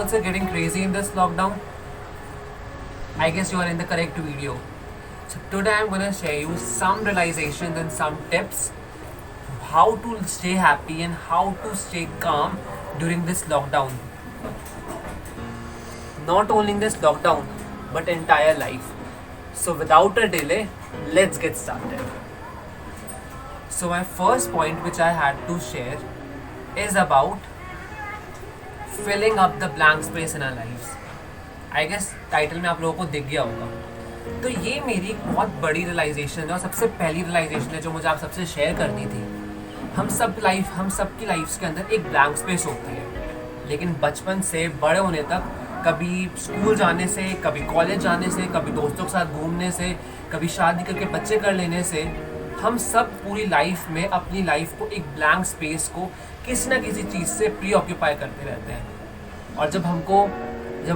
also getting crazy in this lockdown? I guess you are in the correct video. So today I'm gonna share you some realizations and some tips how to stay happy and how to stay calm during this lockdown. Not only in this lockdown, but entire life. So without a delay, let's get started. So my first point which I had to share is about filling up the blank space in our lives. I guess title में आप लोगों को दिख गया होगा. तो ये मेरी एक बहुत बड़ी रियलाइजेशन है और सबसे पहली रियलाइजेशन है जो मुझे आप सबसे शेयर करनी थी. हम सब की लाइफ के अंदर एक ब्लैंक स्पेस होती है, लेकिन बचपन से बड़े होने तक, कभी स्कूल जाने से, कभी कॉलेज जाने से, कभी दोस्तों के साथ घूमने से, कभी शादी करके बच्चे कर लेने से, हम सब पूरी लाइफ में अपनी लाइफ को एक ब्लैंक स्पेस को किसी ना किसी चीज़ से प्री ऑक्यूपाई करते रहते हैं. और जब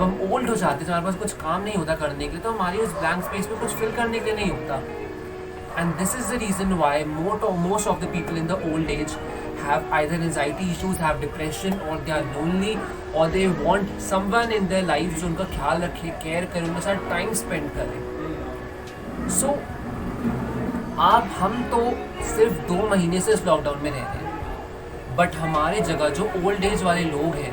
हम ओल्ड हो जाते हैं तो हमारे पास कुछ काम नहीं होता करने के लिए, तो हमारी उस ब्लैंक स्पेस में कुछ फिल करने के लिए नहीं होता. And this is the reason why most of the people in the old age have either anxiety issues, have depression, or they are lonely, or they want someone in their life जो उनका ख्याल रखे, care करे, उनके साथ time spend करे. सो हम तो सिर्फ 2 महीने से इस लॉकडाउन में रह रहे हैं, बट हमारे जगह जो ओल्ड एज वाले लोग हैं,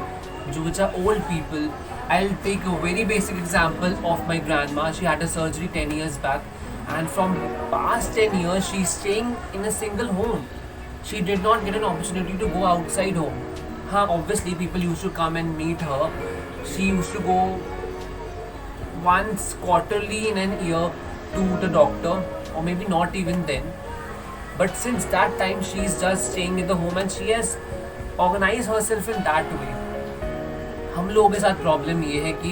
जो which are old people, I'll take a very basic example of my grandma. She had a surgery 10 years back, and from past 10 years she's staying in a single home. She did not get an opportunity to go outside home. Obviously people used to come and meet her. She used to go once quarterly in an year to the doctor, or maybe not even then. But since that time she's just staying in the home and she has organized herself in that way. हम लोगों के साथ problem ये है कि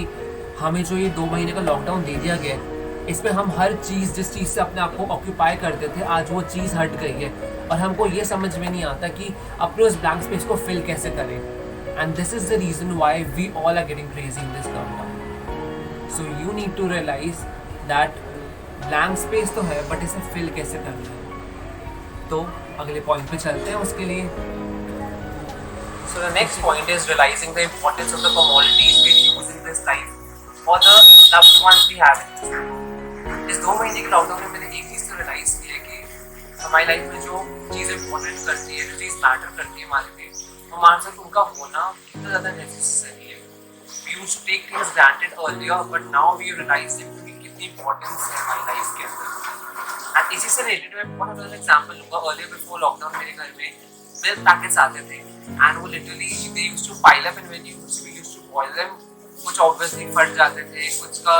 हमें जो ये 2 महीने का लॉकडाउन दे दिया गया है, इसमें हम हर चीज़ जिस चीज़ से अपने आप को ऑक्यूपाई करते थे, आज वो चीज़ हट गई है और हमको ये समझ में नहीं आता कि अपने उस ब्लैंक स्पेस को फिल कैसे करें. And this is the reason why we all are getting crazy in this lockdown. So you need to realise that blank space तो है, बट इसे फिल कैसे करना है. तो अगले पॉइंट पे चलते हैं उसके लिए. So the next point is realizing the importance of the commodities we use in this life or the loved ones we have. इस 2 महीने के लॉकडाउन में मैंने एक चीज़ तो रियलाइज की है कि हमारी लाइफ में जो चीज़ इम्पोर्टेंट करती है, जो चीज़ मैटर करती है हमारे लिए, हमारे साथ उनका होना कितना ज़्यादा नेसेसरी है. We used to take things granted earlier, but now we realize कि कितनी इम्पोर्टेंस है हमारी लाइफ के अंदर. एंड इसी से रिलेटेड मैं बहुत बड़ा एग्जाम्पल लूँगा. अर्लियर बिफोर लॉकडाउन मेरे घर में मिल्क पैकेट्स आते थे, and वो literally they used to pile up, and when we used to boil them, कुछ obviously फट जाते थे, कुछ का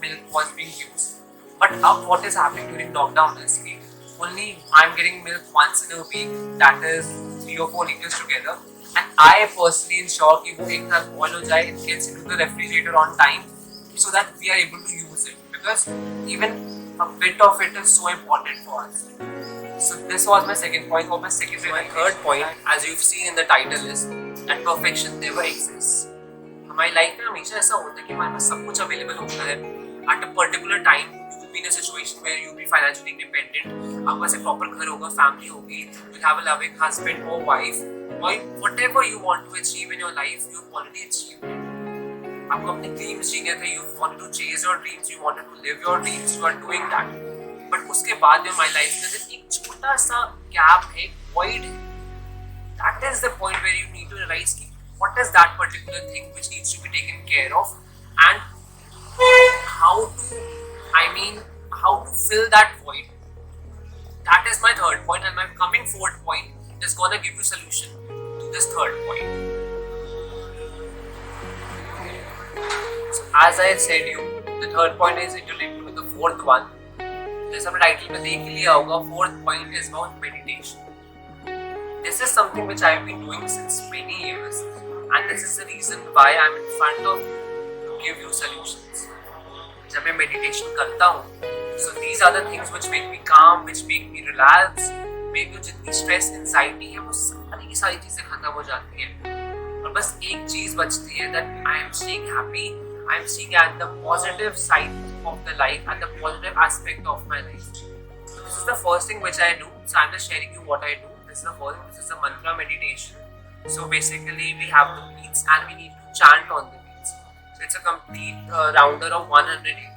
milk was being used. But अब what is happening during lockdown is कि only I'm getting milk once in a week, that is 3 or 4 liters together, and I personally ensure कि वो एक साथ boil हो जाए, it gets into the refrigerator on time, so that we are able to use it, because even a bit of it is so important for us. So this was my second point, or my second realization. My third point, as you've seen in the title, is that perfection never exists. हमारी life में हमेशा ऐसा होता है कि हमारे पास सब कुछ अवेलेबल होता है. At a particular time, you will be in a situation where you will be financially independent. आपके पास एक प्रॉपर घर होगा, फैमिली होगी, you will have a loving husband or wife, or whatever you want to achieve in your life, you have already achieved it. आपको अपने dreams जीने थे, you wanted to chase your dreams, you wanted to live your dreams, you are doing that. But उसके बाद में हमारी life में एक छोटा सा गैप है, void है. That is the point where you need to realize कि what is that particular thing which needs to be taken care of, and how to fill that void. That is my third point, and my coming fourth point is gonna give you solution to this third point. So as I said you, the third point is interlinked with the fourth one. जैसे हमने title में देख लिया होगा, fourth point is about meditation. This is something which I have been doing since many years, and this is the reason why I am in front of to give you solutions. जब मैं meditation करता हूँ, so these are the things which make me calm, which make me relax, मेरे को जितनी stress, anxiety है, वो सारी की सारी चीजें खत्म हो जाती हैं, और बस एक चीज बचती है, that I am staying happy, I am seeing at the positive side of the life and the positive aspect of my life. So this is the first thing which I do. So I'm just sharing you what I do. This is the first. This is the mantra meditation. So basically we have the beats and we need to chant on the beats. It's a complete rounder of 108.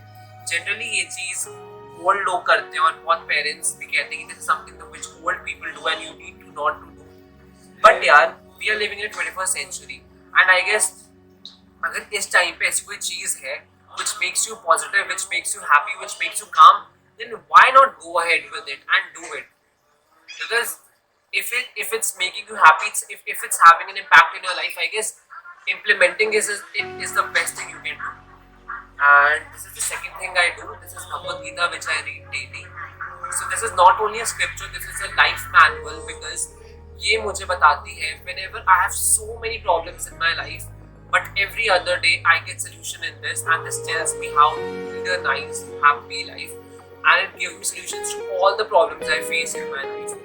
Generally ये चीज़ old लोग करते हैं और बहुत parents भी कहते हैं कि this is something which old people do and you need to not to do. But यार we are living in 21st century and I guess अगर इस टाइम पे ऐसी कोई चीज़ है which makes you positive, which makes you happy, which makes you calm, then why not go ahead with it and do it? Because if it's making you happy, if it's having an impact in your life, I guess implementing is the best thing you can do. And this is the second thing I do. This is Bhagavad Gita, which I read daily. So this is not only a scripture, this is a life manual, because ये मुझे बताती है whenever I have so many problems in my life, but every other day I get solution in this, and this tells me how to lead a nice, happy life, and it gives me solutions to all the problems I face in my life.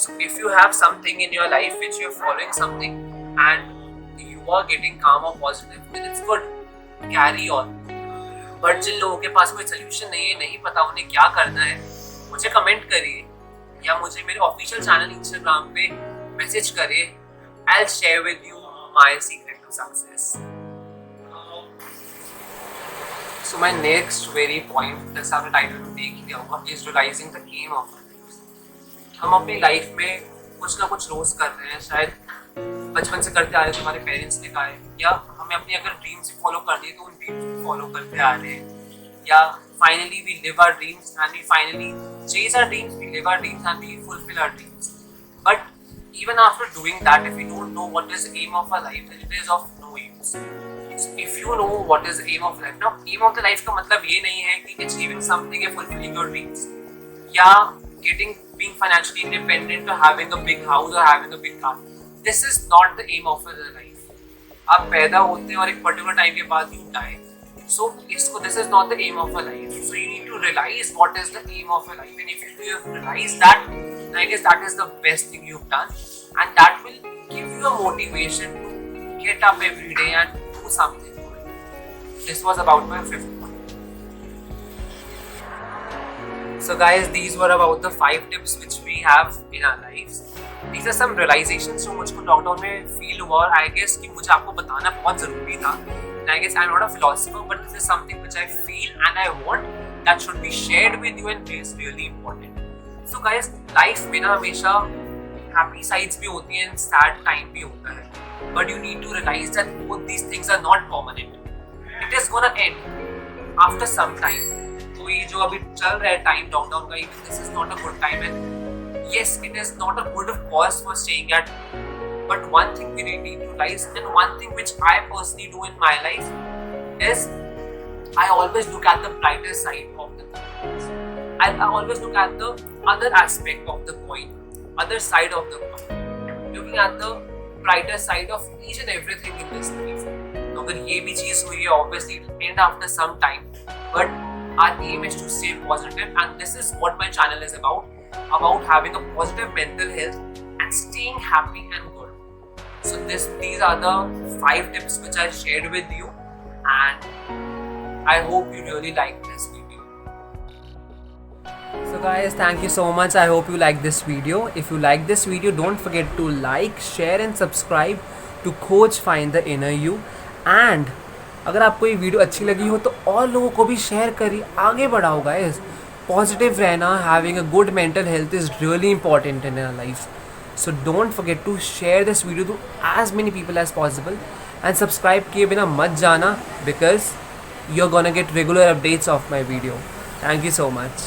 So if you have something in your life which you're following something and you are getting calm or positive, then it's good. Carry on. But जिन लोगों के पास कोई solution नहीं है, नहीं पता उन्हें क्या करना है, मुझे कमेंट करिए या मुझे मेरे ऑफिशियल चैनल इंस्टाग्राम पे मैसेज करिए. I'll share with you my secret to success. So my next very point, जैसा आपने टाइटल में देख लिया होगा, is realizing the aim of our life. हम अपनी लाइफ में कुछ ना कुछ रोज कर रहे हैं, शायद बचपन से करते आ रहे हैं, हमारे पेरेंट्स ने कहा है, या हमें अपनी अगर ड्रीम्स फॉलो करनी है तो उन ड्रीम्स को फॉलो करते आ रहे हैं, या finally we live our dreams and we finally chase our dreams, we live our dreams and we fulfil our dreams. But even after doing that, if we don't know what is the aim of our life, then it is of no use. So if you know what is the aim of life, now aim of the life का मतलब ये नहीं है कि achieving something या fulfilling your dreams, या being financially independent or having a big house or having a big car. This is not the aim of the life. आप पैदा होते हैं और एक particular time के बाद you die. So this is not the aim of a life. So you need to realize what is the aim of a life, and if you realize that, I guess that is the best thing you've done, and that will give you a motivation to get up every day and do something good. This was about my 5th point. So guys, these were about the 5 tips which we have in our lives. These are some realizations जो मुझको lockdown में feel हुआ, और I guess कि मुझे आपको बताना बहुत ज़रूरी था. And I guess I'm not a philosopher, but this is something which I feel and I want that should be shared with you, and is really important. So guys, life में ना हमेशा happy sides भी होती हैं, sad time भी होता है, but you need to realize that both these things are not permanent. It is gonna end after some time. तो ये जो अभी चल रहा है टाइम लॉकडाउन का, this is not a good time, and yes, it is not a good cause for staying at home. But one thing we really need to realize, and one thing which I personally do in my life, is I always look at the brighter side of the coin. I always look at the other aspect of the coin, other side of the coin, looking at the brighter side of each and everything in this life. अगर ये भी चीज़ हुई है, obviously it will end after some time, but our aim is to stay positive, and this is what my channel is about having a positive mental health and staying happy and good. So these are the 5 tips which I shared with you, and I hope you really like this video. So guys, thank you so much. I hope you like this video. If you like this video, don't forget to like, share and subscribe to Coach Find the Inner You. And अगर आपको ये video अच्छी लगी हो तो और लोगों को भी शेयर करिए, आगे बढ़ाओ guys. Positive रहना, having a good mental health is really important in our lives. So don't forget to share this video to as many people as possible, and subscribe किए बिना मत जाना, because you're gonna get regular updates of my video. Thank you so much.